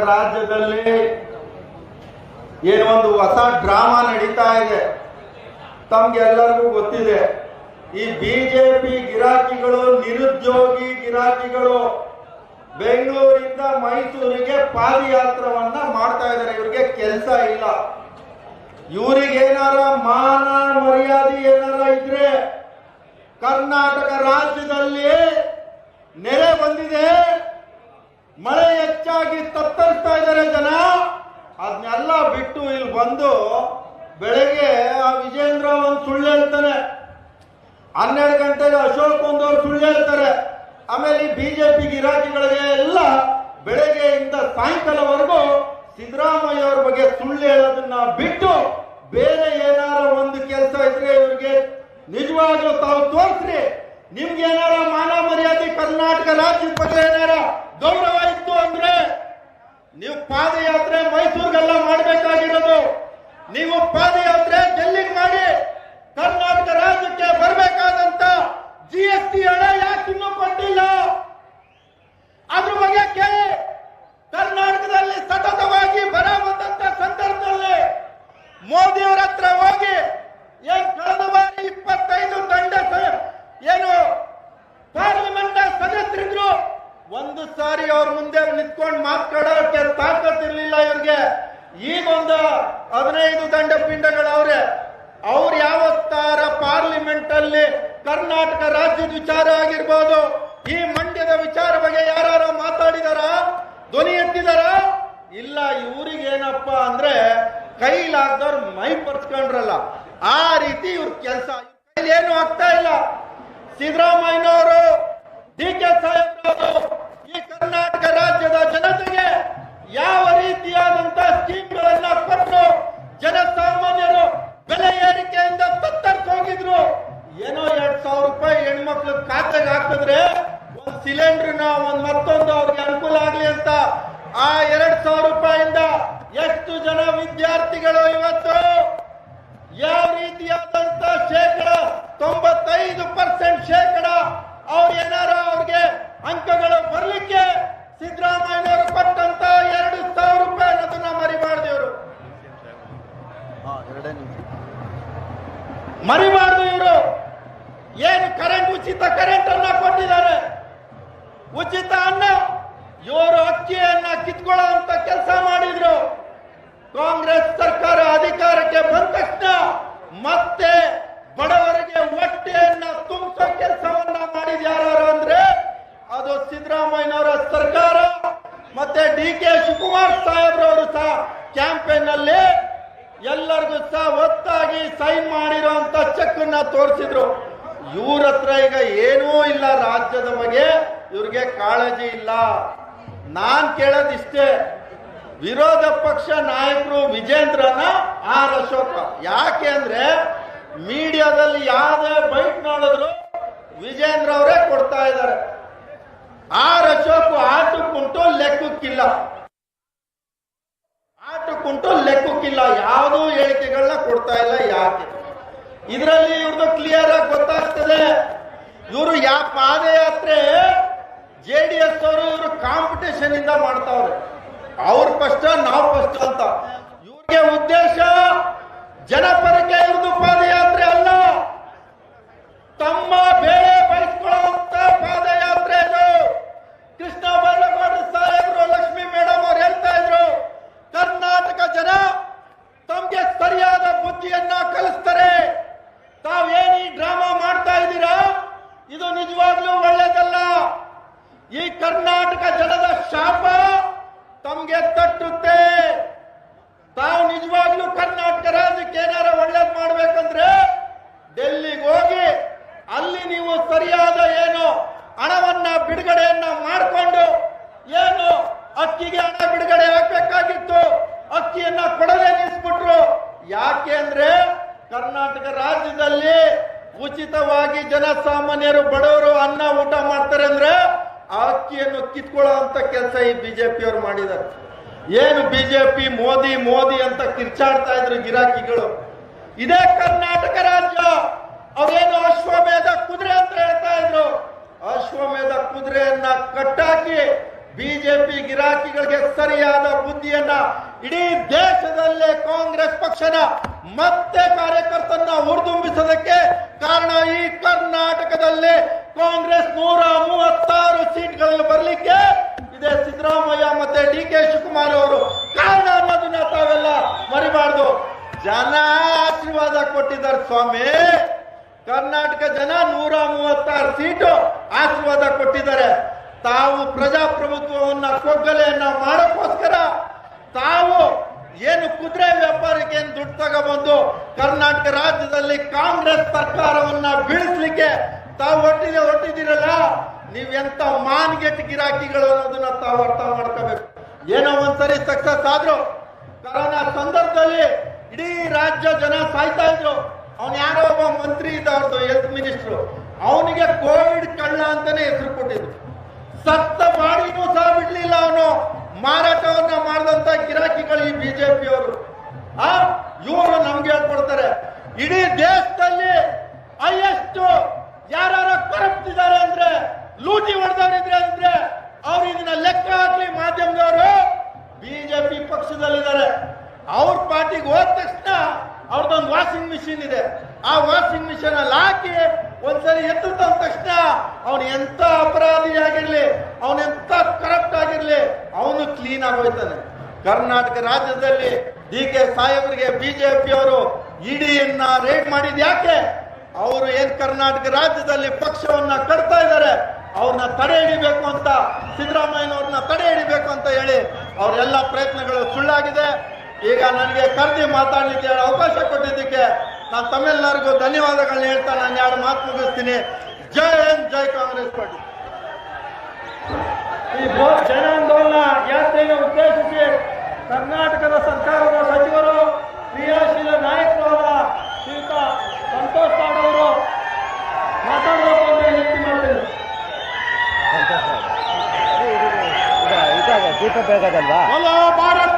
ರಾಜ್ಯದಲ್ಲಿ ಏನೊಂದು ಹೊಸ ಡ್ರಾಮಾ ನಡೀತಾ ಇದೆ. ತಮ್ಗೆಲ್ಲರಿಗೂ ಗೊತ್ತಿದೆ, ಈ ಬಿಜೆಪಿ ಗಿರಾಕಿಗಳು, ನಿರುದ್ಯೋಗಿ ಗಿರಾಕಿಗಳು ಬೆಂಗಳೂರಿಂದ ಮೈಸೂರಿಗೆ ಪಾದಯಾತ್ರವನ್ನ ಮಾಡ್ತಾ ಇದ್ದಾರೆ. ಇವ್ರಿಗೆ ಕೆಲಸ ಇಲ್ಲ. ಇವ್ರಿಗೇನಾರ ಮಾನ ಮರ್ಯಾದೆ ಏನಾರ ಇದ್ರೆ, ಕರ್ನಾಟಕ ರಾಜ್ಯದಲ್ಲಿ ನೆರೆ ಬಂದಿದೆ, ಮಳೆ ಹೆಚ್ಚಾಗಿ ತತ್ತರಿಸ್ತಾ ಇದ್ದಾರೆ ಜನ. ಅದನ್ನೆಲ್ಲ ಬಿಟ್ಟು ಇಲ್ಲಿ ಬಂದು ಬೆಳಗ್ಗೆ ಆ ವಿಜೇಂದ್ರ ಒಂದು ಸುಳ್ಳು ಹೇಳ್ತಾನೆ, 12 ಗಂಟೆಗೆ ಅಶೋಕ್ ಒಂದವ್ರು ಸುಳ್ಳು ಹೇಳ್ತಾರೆ. ಆಮೇಲೆ ಈ ಬಿಜೆಪಿ ಗಿರಾಕಿಗಳಿಗೆ ಎಲ್ಲ ಬೆಳಗ್ಗೆಯಿಂದ ಸಾಯಂಕಾಲವರೆಗೂ ಸಿದ್ದರಾಮಯ್ಯ ಅವ್ರ ಬಗ್ಗೆ ಸುಳ್ಳು ಹೇಳೋದನ್ನ ಬಿಟ್ಟು ಬೇರೆ ಏನಾರ ಒಂದು ಕೆಲಸ ಇದ್ರೆ ಇವ್ರಿಗೆ ನಿಜವಾಗ್ಲೂ ತಾವು ತೋರಿಸ್ರಿ. ನಿಮ್ಗೆ ಏನಾರ ಮಾನ ಮರ್ಯಾದೆ, ಕರ್ನಾಟಕ ರಾಜ್ಯದ ಬಗ್ಗೆ ಏನಾರ ಗೌರವ ಇತ್ತು ಅಂದ್ರೆ ನೀವು ಪಾದಯಾತ್ರೆ ಮೈಸೂರಿಗೆಲ್ಲ ಮಾಡಬೇಕಾಗಿರೋದು. ನೀವು ಪಾದಯಾತ್ರೆ ಡೆಲ್ಲಿಗೆ ಮಾಡಿ, ಕರ್ನಾಟಕ ರಾಜ್ಯಕ್ಕೆ ಬರಬೇಕಾದಂತ GST ಹಣ ಯಾಕೆ ಇನ್ನೂ ಕೊಟ್ಟಿಲ್ಲ ಅದ್ರ ಬಗ್ಗೆ ಕೇಳಿ. ಕರ್ನಾಟಕದಲ್ಲಿ ಸತತವಾಗಿ ಬರ ಬಂದಂತ ಸಂದರ್ಭದಲ್ಲಿ ಮೋದಿಯವರ ಹತ್ರ ಹೋಗಿ ಕಳೆದ ಬಾರಿ 25 ದಂಡ ಏನು ಪಾರ್ಲಿಮೆಂಟ್ ಸದಸ್ಯರಿದ್ರು, ಒಂದು ಸಾರಿ ಅವ್ರ ಮುಂದೆ ನಿಂತ್ಕೊಂಡು ಮಾತಾಡೋಕೆ ತಾಕತ್ತಿರ್ಲಿಲ್ಲ ಇವ್ರಿಗೆ. ಈಗೊಂದು 15 ದಂಡ ಪಿಂಡಗಳವ್ರೆ. ಅವ್ರು ಯಾವತ್ತಾರ ಪಾರ್ಲಿಮೆಂಟ್ ಅಲ್ಲಿ ಕರ್ನಾಟಕ ರಾಜ್ಯದ ವಿಚಾರ ಆಗಿರ್ಬೋದು, ಈ ಮಂಡ್ಯದ ವಿಚಾರ ಬಗ್ಗೆ ಯಾರು ಮಾತಾಡಿದಾರ, ಧ್ವನಿ ಎತ್ತಿದಾರ? ಇಲ್ಲ. ಇವ್ರಿಗೇನಪ್ಪ ಅಂದ್ರೆ ಕೈಲಾಗ್ದವ್ರು ಮೈ ಪರ್ಸ್ಕೊಂಡ್ರಲ್ಲ, ಆ ರೀತಿ ಇವ್ರ ಕೆಲಸ. ಕೈಲಿ ಏನು ಆಗ್ತಾ ಇಲ್ಲ. ಸಿದ್ದರಾಮಯ್ಯನವರು, DK ಸಾಹೇಬ್ರವರು ಈ ಕರ್ನಾಟಕ ರಾಜ್ಯದ ಜನತೆಗೆ ಯಾವ ರೀತಿಯಾದಂತ ಸ್ಕೀಮ್ಗಳನ್ನ ಕೊಟ್ಟು ಜನಸಾಮಾನ್ಯರು ಬೆಲೆ ಏರಿಕೆಯಿಂದ ತತ್ತರಿಸಿ ಹೋಗಿದ್ರು. ಏನೋ 2,000 ರೂಪಾಯಿ ಹೆಣ್ಮಕ್ಳು ಖಾತೆಗೆ ಹಾಕಿದ್ರೆ ಒಂದ್ ಸಿಲಿಂಡರ್ನ ಒಂದ್ ಮತ್ತೊಂದು ಅವ್ರಿಗೆ ಅನುಕೂಲ ಆಗ್ಲಿ ಅಂತ ಆ 2,000 ರೂಪಾಯಿಂದ ಎಷ್ಟು ಜನ ವಿದ್ಯಾರ್ಥಿಗಳು ಇವತ್ತು ಯಾವ ರೀತಿಯಾದಂತ 95% ಅವ್ರು ಏನಾರ ಅವ್ರಿಗೆ ಅಂಕಗಳು ಬರ್ಲಿಕ್ಕೆ ಸಿದ್ದರಾಮಯ್ಯನವರು ಕೊಟ್ಟಂತ 2,000 ರೂಪಾಯಿ ಅನ್ನೋದನ್ನ ಮರಿಬಾರ್ದು. ಮರಿಬಾರ್ದು. ಇವರು ಏನು ಕರೆಂಟ್, ಉಚಿತ ಕರೆಂಟ್ ಅನ್ನ ಕೊಟ್ಟಿದ್ದಾರೆ, ಉಚಿತ ಅನ್ನ. ಇವರು ಅಕ್ಕಿಯನ್ನ ಕಿತ್ಕೊಳ್ಳೋ ಅಂತ ಕೆಲಸ ಮಾಡಿದ್ರು. ಕಾಂಗ್ರೆಸ್ ಸರ್ಕಾರ ಅಧಿಕಾರಕ್ಕೆ ಬಂದ ತಕ್ಷಣ ಮತ್ತೆ ಬಡವರಿಗೆ ಹೊಟ್ಟೆಯನ್ನ ತುಂಬಿಸೋ ಕೆಲಸವನ್ನ ಮಾಡಿದ ಯಾರು ಅಂದ್ರೆ ಅದು ಸಿದ್ದರಾಮಯ್ಯನವರ ಸರ್ಕಾರ. ಮತ್ತೆ DK ಶಿವಕುಮಾರ್ ಸಾಹೇಬ್ರವರು ಸಹ ಕ್ಯಾಂಪೇನ್ ಅಲ್ಲಿ ಎಲ್ಲರಿಗೂ ಸಹ ಒತ್ತಾಗಿ ಸೈನ್ ಮಾಡಿರುವಂತ ಚೆಕ್ ಅನ್ನ ತೋರಿಸಿದ್ರು. ಇವ್ರ ಹತ್ರ ಈಗ ಏನೂ ಇಲ್ಲ, ರಾಜ್ಯದ ಬಗ್ಗೆ ಇವ್ರಿಗೆ ಕಾಳಜಿ ಇಲ್ಲ. ನಾನ್ ಕೇಳೋದಿಷ್ಟೇ, ವಿರೋಧ ಪಕ್ಷ ನಾಯಕರು ವಿಜೇಂದ್ರನ ಅಶೋಕ ಯಾಕೆ ಅಂದ್ರೆ ಮೀಡಿಯಾದಲ್ಲಿ ಯಾವುದೇ ಬೈಟ್ ನೋಡಿದ್ರು ವಿಜೇಂದ್ರ ಅವರೇ ಕೊಡ್ತಾ ಇದ್ದಾರೆ. ಅಶೋಕ್ ಆಟಕ್ಕುಂಟು ಲೆಕ್ಕಕ್ಕಿಲ್ಲ, ಆಟಕ್ಕುಂಟು ಲೆಕ್ಕಕ್ಕಿಲ್ಲ, ಯಾವುದೂ ಹೇಳಿಕೆಗಳನ್ನ ಕೊಡ್ತಾ ಇಲ್ಲ. ಯಾಕೆ? ಇದರಲ್ಲಿ ಇವ್ರದ್ದು ಕ್ಲಿಯರ್ ಆಗಿ ಗೊತ್ತಾಗ್ತದೆ. ಇವರು ಯಾವ ಪಾದಯಾತ್ರೆ JDS ಅವರು ಇವರು ಕಾಂಪಿಟೇಷನ್ ಇಂದ ಮಾಡ್ತಾವ್ರೆ. ಅವ್ರ ಫಸ್ಟ್ ನಾವು ಫಸ್ಟ್ ಅಂತ. ಇವ್ರಿಗೆ ಉದ್ದೇಶ ಜನಪರಕ್ಕೆ ಇವ್ರದ್ದು ಪಾದಯಾತ್ರೆ ಅಲ್ಲ, ತಮ್ಮ ಬೇಳೆ ಬಯಸ್ಕೊಳ್ಳುವಂತ ಪಾದಯಾತ್ರೆ ಇದು. ಕೃಷ್ಣ ಬೈರೇಗೌಡ ಸಾಹೇಬರು, ಲಕ್ಷ್ಮೀ ಮೇಡಮ್ ಅವ್ರು ಹೇಳ್ತಾ ಇದ್ರು, ಕರ್ನಾಟಕ ಜನ ತಮ್ಗೆ ಸರಿಯಾದ ಬುದ್ಧಿಯನ್ನ ಕಲಿಸ್ತಾರೆ. ತಾವೇನು ಈ ಡ್ರಾಮಾ ಮಾಡ್ತಾ ಇದ್ದೀರಾ, ಇದು ನಿಜವಾಗ್ಲೂ ಒಳ್ಳೇದಲ್ಲ. ಈ ಕರ್ನಾಟಕ ಜನದ ಶಾಪ ತಮ್ಗೆ ತಟ್ಟುತ್ತೆ. ತಾವು ನಿಜವಾಗ್ಲೂ ಕರ್ನಾಟಕ ರಾಜ್ಯಕ್ಕೆ ಏನಾರ ಒಳ್ಳೇದ್ ಮಾಡ್ಬೇಕಂದ್ರೆ ಡೆಲ್ಲಿಗೆ ಹೋಗಿ ಅಲ್ಲಿ ನೀವು ಸರಿಯಾದ ಏನು ಹಣವನ್ನ ಬಿಡುಗಡೆಯನ್ನ ಮಾಡಿಕೊಂಡು, ಏನು ಅಕ್ಕಿಗೆ ಹಣ ಬಿಡುಗಡೆ ಆಗ್ಬೇಕಾಗಿತ್ತು, ಅಕ್ಕಿಯನ್ನ ಕೊಡದೆ ನಿಲ್ಲಿಸ್ಬಿಟ್ರು. ಯಾಕೆ ಅಂದ್ರೆ ಕರ್ನಾಟಕ ರಾಜ್ಯದಲ್ಲಿ ಉಚಿತವಾಗಿ ಜನಸಾಮಾನ್ಯರು ಬಡವರು ಅನ್ನ ಊಟ ಮಾಡ್ತಾರೆ ಅಂದ್ರೆ ಆ ಅಕ್ಕಿಯನ್ನು ಕಿತ್ಕೊಳ್ಳೋ ಅಂತ ಕೆಲಸ ಈ ಬಿಜೆಪಿ ಅವರು ಮಾಡಿದ್ದಾರೆ. ಏನು ಬಿಜೆಪಿ ಮೋದಿ ಮೋದಿ ಅಂತ ಕಿರ್ಚಾಡ್ತಾ ಇದ್ರು ಗಿರಾಕಿಗಳು. ಇದೇ ಕರ್ನಾಟಕ ರಾಜ್ಯ ಅವೇನು ಅಶ್ವಮೇಧ ಕುದುರೆ ಅಂತ ಹೇಳ್ತಾ ಇದ್ರು. ಅಶ್ವಮೇಧ ಕುದುರೆಯನ್ನ ಕಟ್ಟಾಕಿ ಬಿಜೆಪಿ ಗಿರಾಕಿಗಳಿಗೆ ಸರಿಯಾದ ಬುದ್ಧಿಯನ್ನ ಇಡೀ ದೇಶದಲ್ಲೇ ಕಾಂಗ್ರೆಸ್ ಪಕ್ಷನ ಮತ್ತೆ ಕಾರ್ಯಕರ್ತರನ್ನ ಹುರಿದುಂಬಿಸೋದಕ್ಕೆ ಕಾರಣ ಈ ಕರ್ನಾಟಕದಲ್ಲಿ ಕಾಂಗ್ರೆಸ್ 136 ಸೀಟ್ಗಳಲ್ಲಿ ಬರಲಿಕ್ಕೆ ಇದೇ ಸಿದ್ದರಾಮಯ್ಯ ಮತ್ತೆ DK ಶಿವಕುಮಾರ್ ಅವರು ಕಾರಣ ಅನ್ನೋದನ್ನ ತಾವೆಲ್ಲ ಮರಿಬಾರ್ದು. ಜನ ಆಶೀರ್ವಾದ ಕೊಟ್ಟಿದ್ದಾರೆ ಸ್ವಾಮಿ. ಕರ್ನಾಟಕ ಜನ 136 ಸೀಟು ಆಶೀರ್ವಾದ ಕೊಟ್ಟಿದ್ದಾರೆ. ತಾವು ಪ್ರಜಾಪ್ರಭುತ್ವವನ್ನ ಕೊಗ್ಗಲೆಯನ್ನ ಮಾಡೋಕ್ಕೋಸ್ಕರ ತಾವು ಏನು ಕುದುರೆ ವ್ಯಾಪಾರಕ್ಕೆ ಏನು ದುಡ್ಡು ತಗೊಬಂದು ಕರ್ನಾಟಕ ರಾಜ್ಯದಲ್ಲಿ ಕಾಂಗ್ರೆಸ್ ಸರ್ಕಾರವನ್ನ ಬೀಳಿಸ್ಲಿಕ್ಕೆ ತಾವು ಹೊಟ್ಟಿದ್ದೀರಲ್ಲ, ನೀವೆಂತ ಮಾನ್ಗೆಟ್ ಗಿರಾಕಿಗಳು ಅನ್ನೋದನ್ನ ತಾವು ಅರ್ಥ ಮಾಡ್ಕೋಬೇಕು. ಏನೋ ಒಂದ್ಸರಿ ಸಕ್ಸಸ್ ಆದ್ರು. ಕೊರೋನಾ ಸಂದರ್ಭದಲ್ಲಿ ಇಡೀ ರಾಜ್ಯ ಜನ ಸಾಯ್ತಾ ಇದ್ರು. ಅವನು ಯಾರೋ ಒಬ್ಬ ಮಂತ್ರಿ ಇದ್ದ, ಅವ್ರದ್ದು ಹೆಲ್ತ್ ಮಿನಿಸ್ಟ್ರು, ಅವನಿಗೆ ಕೋವಿಡ್ ಕಳ್ಳ ಅಂತಾನೆ ಹೆಸರು ಕೊಟ್ಟಿದ್ರು. ಸತ್ತ ಬಾಡಿನೂ ಸಹ ಬಿಡ್ಲಿಲ್ಲ ಅವನು. ಮಾರಾಟವನ್ನ ಮಾಡಿದಂತ ಗಿರಾಕಿಗಳು ಈ ಬಿಜೆಪಿಯವರು. ಇವರು ನಮ್ಗೆ ಹೇಳ್ಕೊಡ್ತಾರೆ ಇಡೀ ದೇಶದಲ್ಲಿ ಹೈಯೆಸ್ಟ್ ಯಾರು ಕರಪ್ಟ್ ಇದ್ದಾರೆ ಅಂದ್ರೆ, ಲೂಟಿ ಹೊಡೆದವರಿದ್ರೆ ಅಂದ್ರೆ ಅವ್ರು ಇದನ್ನ ಲೆಕ್ಕ ಹಾಕ್ಲಿ. ಮಾಧ್ಯಮದವರು ಬಿಜೆಪಿ ಪಕ್ಷದಲ್ಲಿದ್ದಾರೆ. ಅವ್ರ ಪಾರ್ಟಿಗೆ ಹೋದ ತಕ್ಷಣ ಅವ್ರದ್ದೊಂದು ವಾಷಿಂಗ್ ಮಿಷಿನ್ ಇದೆ. ಆ ವಾಷಿಂಗ್ ಮಿಷಿನ್ ಅಲ್ಲಿ ಹಾಕಿ ಒಂದ್ಸರಿ ಎತ್ತು ತಂದ ತಕ್ಷಣ ಅವನು ಎಂತ ಅಪರಾಧಿ ಆಗಿರ್ಲಿ, ಅವನೆಂತ ಕರಪ್ಟ್ ಆಗಿರ್ಲಿ, ಅವನು ಕ್ಲೀನ್ ಆಗೋಯ್ತಾನೆ. ಕರ್ನಾಟಕ ರಾಜ್ಯದಲ್ಲಿ DK ಸಾಹೇಬರಿಗೆ ಬಿಜೆಪಿ ಅವರು ಇಡಿಯನ್ನ ರೇಡ್ ಮಾಡಿದ್ ಯಾಕೆ? ಅವರು ಏನ್ ಕರ್ನಾಟಕ ರಾಜ್ಯದಲ್ಲಿ ಪಕ್ಷವನ್ನ ಕಟ್ತಾ ಇದ್ದಾರೆ, ಅವ್ರನ್ನ ತಡೆ ಹಿಡಿಬೇಕು ಅಂತ, ಸಿದ್ದರಾಮಯ್ಯನವ್ರನ್ನ ತಡೆ ಹಿಡಿಬೇಕು ಅಂತ ಹೇಳಿ ಅವರೆಲ್ಲ ಪ್ರಯತ್ನಗಳು ಸುಳ್ಳಾಗಿದೆ. ಈಗ ನನಗೆ ಕರೆದಿ ಮಾತಾಡ್ಲಿಕ್ಕೆ ಅವಕಾಶ ಕೊಟ್ಟಿದ್ದಕ್ಕೆ ನಾನು ತಮ್ಮೆಲ್ಲರಿಗೂ ಧನ್ಯವಾದಗಳನ್ನ ಹೇಳ್ತಾ ನಾನು 2 ಮಾತು ಮುಗಿಸ್ತೀನಿ. ಜೈ ಹಿಂದ್, ಜೈ ಕಾಂಗ್ರೆಸ್ ಪಾರ್ಟಿ. ಈ ಬೃಹತ್ ಜನಾಂದೋಲನ ಯಾತ್ರೆಯನ್ನು ಉದ್ದೇಶಿಸಿ ಕರ್ನಾಟಕದ ಸರ್ಕಾರದ ಸಚಿವರು, ಕ್ರಿಯಾಶೀಲ ನಾಯಕರಾದ ಶ್ರೀಯುತ ಸಂತೋಷ್ ಲಾಡ್ ಅವರು ಮಾತಾಡಬೇಕು ಅಂತ ವಿನಂತಿ ಮಾಡ್ತೇನೆ. ದೀಪ ಬೇಕದಲ್ವಾ? ಭಾರತ್